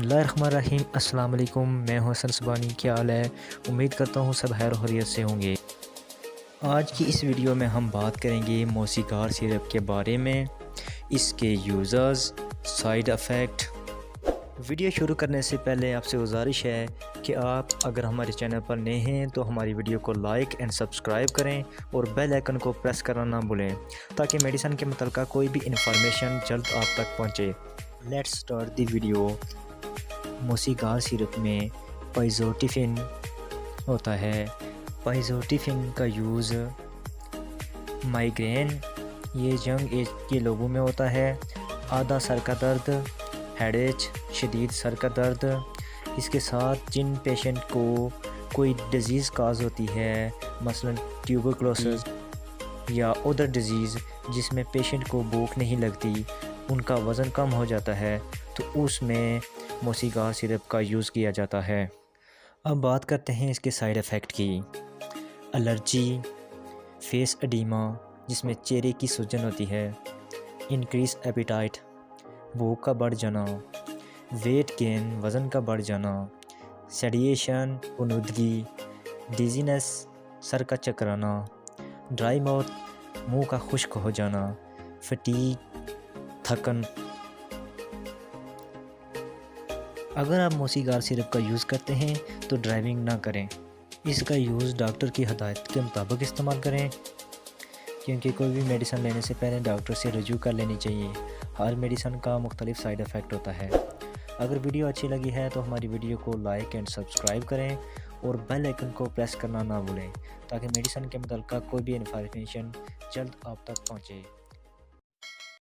बिस्मिल्लाहिर्रहमानिर्रहीम। अस्सलाम वालेकुम। मैं हूं हसन सुबानी। क्या हाल है? उम्मीद करता हूं सब खैर खैरियत से होंगे। आज की इस वीडियो में हम बात करेंगे मौसीगार सिरप के बारे में, इसके यूज़र्स, साइड इफ़ेक्ट। वीडियो शुरू करने से पहले आपसे गुजारिश है कि आप अगर हमारे चैनल पर नए हैं तो हमारी वीडियो को लाइक एंड सब्सक्राइब करें और बेल आइकन को प्रेस करना ना भूलें ताकि मेडिसिन के मुताल्लिक़ कोई भी इंफॉर्मेशन जल्द आप तक पहुंचे। Let's start the video. मौसीगार सिरप में पाइज़ोटिफिन होता है। पाइज़ोटिफिन का यूज़ माइग्रेन, ये यंग एज के लोगों में होता है। आधा सर का दर्द, हेडेच, शदीद सर का दर्द। इसके साथ जिन पेशेंट को कोई डिज़ीज़ काज होती है, मसलन ट्यूबरकुलोसिस या अदर डिज़ीज़ जिसमें पेशेंट को भूख नहीं लगती, उनका वज़न कम हो जाता है, तो उसमें मौसीगार सिरप का यूज़ किया जाता है। अब बात करते हैं इसके साइड इफ़ेक्ट की। एलर्जी, फेस एडिमा जिसमें चेहरे की सूजन होती है, इंक्रीज एपिटाइट, भूख का बढ़ जाना, वेट गेन, वज़न का बढ़ जाना, सेडिएशन, उनुदगी, डिजीनेस, सर का चकराना, ड्राई माउथ, मुंह का खुश्क हो जाना, फटीग, थकन। अगर आप मौसीगार सिरप का यूज़ करते हैं तो ड्राइविंग ना करें। इसका यूज़ डॉक्टर की हदायत के मुताबिक इस्तेमाल करें, क्योंकि कोई भी मेडिसिन लेने से पहले डॉक्टर से रजू कर लेनी चाहिए। हर मेडिसिन का मुख्तलिफ साइड इफ़ेक्ट होता है। अगर वीडियो अच्छी लगी है तो हमारी वीडियो को लाइक एंड सब्सक्राइब करें और बेल आइकन को प्रेस करना ना भूलें ताकि मेडिसिन के मुताल्लिक़ कोई भी इंफॉर्मेशन जल्द आप तक पहुँचे।